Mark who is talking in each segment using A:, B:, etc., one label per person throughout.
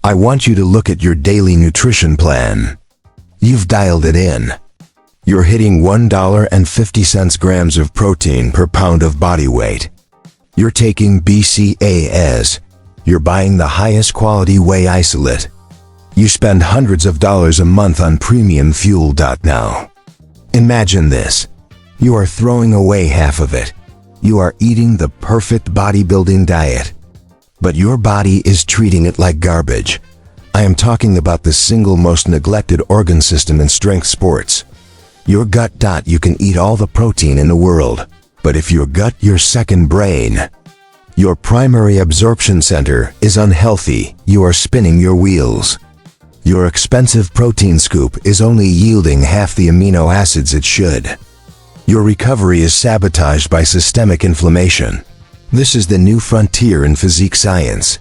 A: I want you to look at your daily nutrition plan. You've dialed it in. You're hitting $1.50 grams of protein per pound of body weight. You're taking BCAAs. You're buying the highest quality whey isolate. You spend hundreds of dollars a month on premium fuel. Now, imagine this. You are throwing away half of it. You are eating the perfect bodybuilding diet, but your body is treating it like garbage. I am talking about the single most neglected organ system in strength sports. Your gut. You can eat all the protein in the world, but if your gut, your second brain, your primary absorption center, is unhealthy, you are spinning your wheels. Your expensive protein scoop is only yielding half the amino acids it should. Your recovery is sabotaged by systemic inflammation. This is the new frontier in physique science.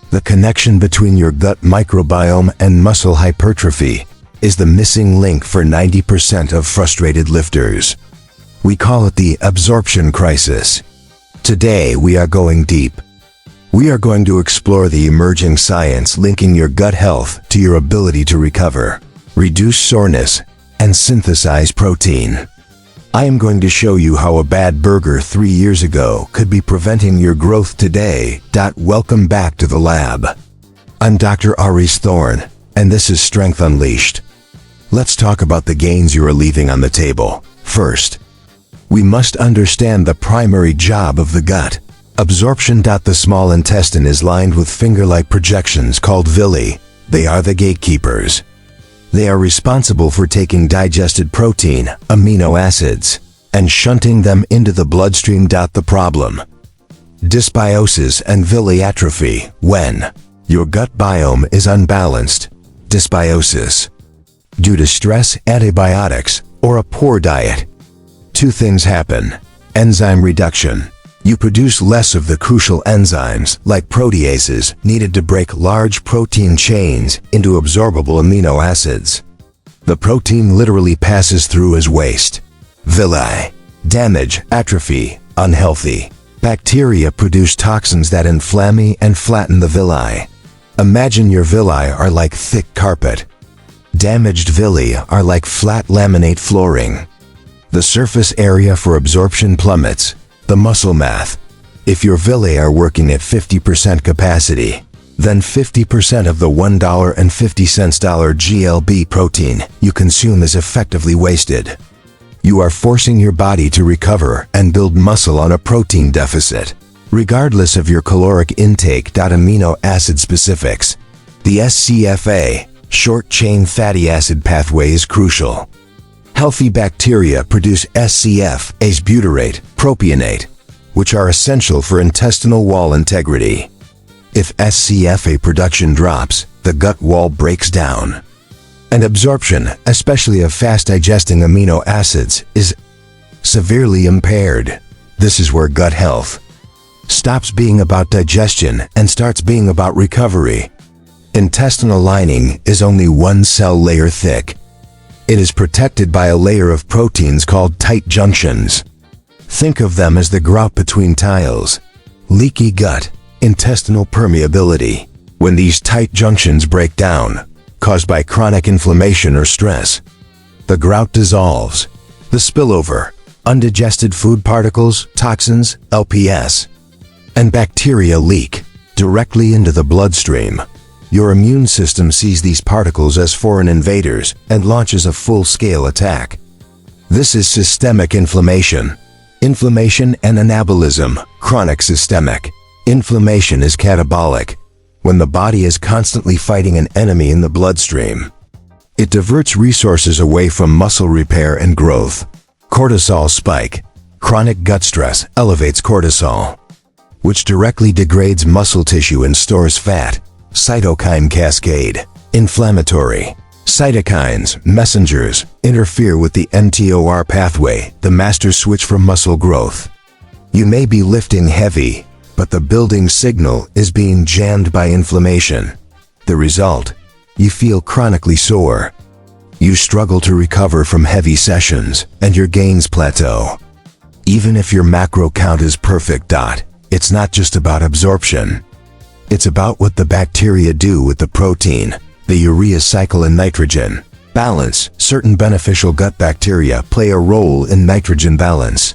A: The connection between your gut microbiome and muscle hypertrophy is the missing link for 90% of frustrated lifters. We call it the absorption crisis. Today we are going deep. We are going to explore the emerging science linking your gut health to your ability to recover, reduce soreness, and synthesize protein. I am going to show you how a bad burger 3 years ago could be preventing your growth today. Welcome back to the lab. I'm Dr. Aries Thorne, and this is Strength Unleashed. Let's talk about the gains you are leaving on the table. First, we must understand the primary job of the gut. Absorption. The small intestine is lined with finger-like projections called villi. They are the gatekeepers. They are responsible for taking digested protein, amino acids, and shunting them into the bloodstream. The problem: dysbiosis and villi atrophy. When your gut biome is unbalanced, dysbiosis, due to stress, antibiotics, or a poor diet, two things happen. Enzyme reduction. You produce less of the crucial enzymes, like proteases, needed to break large protein chains into absorbable amino acids. The protein literally passes through as waste. Villi. Damage, atrophy, unhealthy. Bacteria produce toxins that inflame and flatten the villi. Imagine your villi are like thick carpet. Damaged villi are like flat laminate flooring. The surface area for absorption plummets. The muscle math. If your villi are working at 50% capacity, then 50% of the $1.50 GLB protein you consume is effectively wasted. You are forcing your body to recover and build muscle on a protein deficit, regardless of your caloric intake. Amino acid specifics. The SCFA, short-chain fatty acid pathway, is crucial. Healthy bacteria produce SCF, butyrate, propionate, which are essential for intestinal wall integrity. If SCFA production drops, the gut wall breaks down. And absorption, especially of fast-digesting amino acids, is severely impaired. This is where gut health stops being about digestion and starts being about recovery. Intestinal lining is only one cell layer thick. It is protected by a layer of proteins called tight junctions. Think of them as the grout between tiles. Leaky gut, intestinal permeability. When these tight junctions break down, caused by chronic inflammation or stress, the grout dissolves. The spillover, undigested food particles, toxins, LPS, and bacteria leak directly into the bloodstream. Your immune system sees these particles as foreign invaders and launches a full-scale attack. This is systemic inflammation. Inflammation and anabolism, chronic systemic. Inflammation is catabolic, when the body is constantly fighting an enemy in the bloodstream. It diverts resources away from muscle repair and growth. Cortisol spike. Chronic gut stress elevates cortisol, which directly degrades muscle tissue and stores fat. Cytokine cascade. Inflammatory. Cytokines, messengers, interfere with the mTOR pathway, the master switch for muscle growth. You may be lifting heavy, but the building signal is being jammed by inflammation. The result? You feel chronically sore. You struggle to recover from heavy sessions, and your gains plateau. Even if your macro count is perfect. It's not just about absorption. It's about what the bacteria do with the protein, the urea cycle and nitrogen balance. Certain beneficial gut bacteria play a role in nitrogen balance.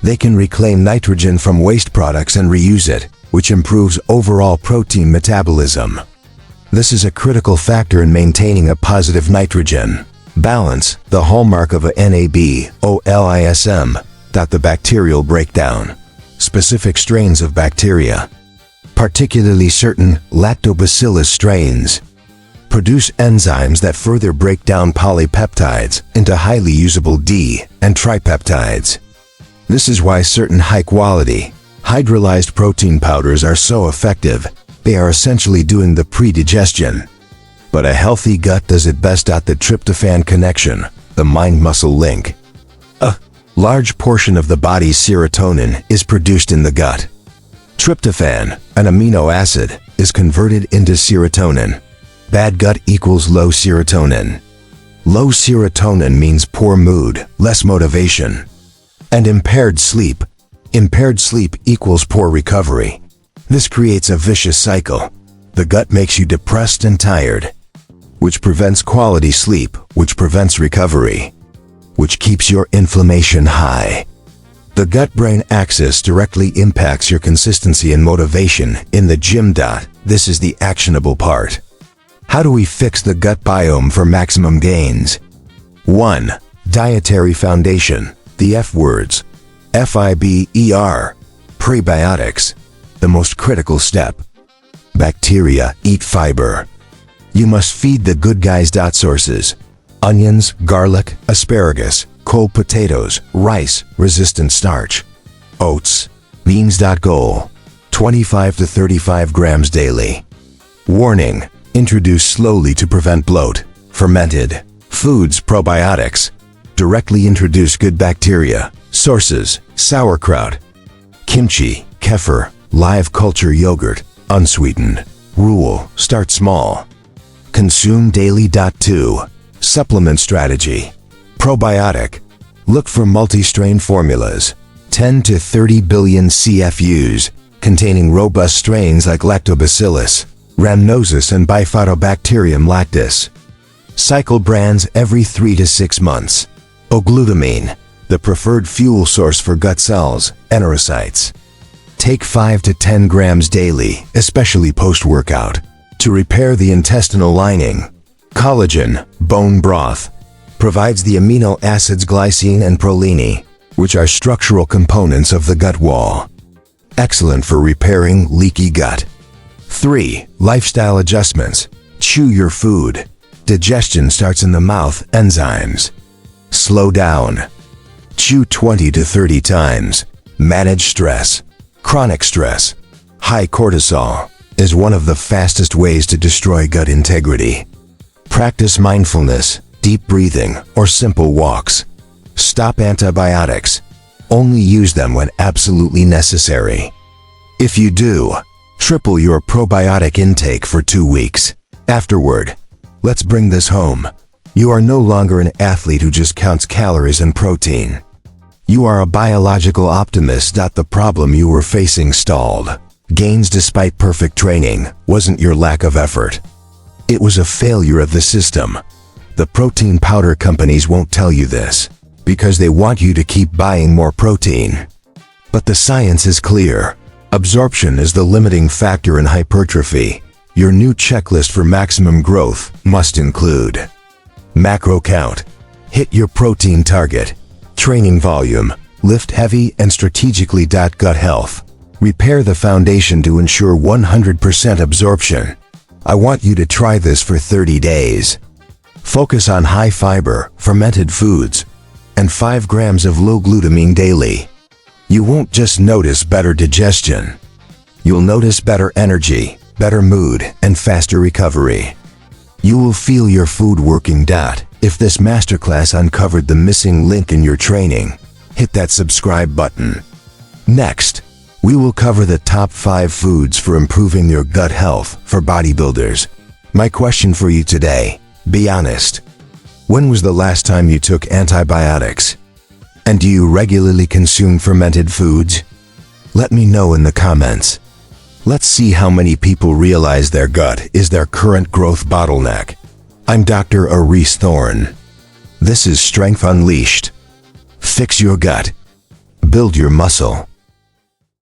A: They can reclaim nitrogen from waste products and reuse it, which improves overall protein metabolism. This is a critical factor in maintaining a positive nitrogen balance, the hallmark of a NABOLISM. The bacterial breakdown. Specific strains of bacteria, particularly certain lactobacillus strains, produce enzymes that further break down polypeptides into highly usable D and tripeptides. This is why certain high-quality, hydrolyzed protein powders are so effective. They are essentially doing the pre-digestion. But a healthy gut does it best. The tryptophan connection, the mind-muscle link. A large portion of the body's serotonin is produced in the gut. Tryptophan, an amino acid, is converted into serotonin. Bad gut equals low serotonin. Low serotonin means poor mood, less motivation, and impaired sleep. Impaired sleep equals poor recovery. This creates a vicious cycle. The gut makes you depressed and tired, which prevents quality sleep, which prevents recovery, which keeps your inflammation high. The gut-brain axis directly impacts your consistency and motivation in the gym. This is the actionable part. How do we fix the gut biome for maximum gains? 1. Dietary foundation. The F words. FIBER. Prebiotics. The most critical step. Bacteria eat fiber. You must feed the good guys. Sources: onions, garlic, asparagus, cold potatoes, rice, resistant starch, oats, beans. Goal: 25 to 35 grams daily. Warning: introduce slowly to prevent bloat. Fermented foods. Probiotics directly introduce good bacteria. Sources: sauerkraut, kimchi, kefir, live culture yogurt, unsweetened. Rule: start small. Consume daily. 2. Supplement strategy. Probiotic. Look for multi-strain formulas, 10 to 30 billion CFUs, containing robust strains like Lactobacillus, Rhamnosus and Bifidobacterium lactis. Cycle brands every 3 to 6 months. O-glutamine, the preferred fuel source for gut cells, enterocytes. Take 5 to 10 grams daily, especially post-workout, to repair the intestinal lining. Collagen, bone broth, provides the amino acids glycine and proline, which are structural components of the gut wall. Excellent for repairing leaky gut. 3. Lifestyle adjustments. Chew your food. Digestion starts in the mouth. Enzymes. Slow down. Chew 20 to 30 times. Manage stress. Chronic stress, high cortisol, is one of the fastest ways to destroy gut integrity. Practice mindfulness, deep breathing, or simple walks. Stop antibiotics. Only use them when absolutely necessary. If you do, triple your probiotic intake for 2 weeks. Afterward, let's bring this home. You are no longer an athlete who just counts calories and protein. You are a biological optimist. The problem you were facing stalled gains despite perfect training wasn't your lack of effort. It was a failure of the system. The protein powder companies won't tell you this because they want you to keep buying more protein. But the science is clear. Absorption is the limiting factor in hypertrophy. Your new checklist for maximum growth must include macro count, hit your protein target, training volume, lift heavy and strategically. Gut health. Repair the foundation to ensure 100% absorption. I want you to try this for 30 days. Focus on high fiber, fermented foods, and 5 grams of low glutamine daily. You won't just notice better digestion. You'll notice better energy, better mood, and faster recovery. You will feel your food working. If this masterclass uncovered the missing link in your training, hit that subscribe button. Next, we will cover the top 5 foods for improving your gut health for bodybuilders. My question for you today, be honest. When was the last time you took antibiotics? And do you regularly consume fermented foods? Let me know in the comments. Let's see how many people realize their gut is their current growth bottleneck. I'm Dr. Aris Thorne. This is Strength Unleashed. Fix your gut. Build your muscle.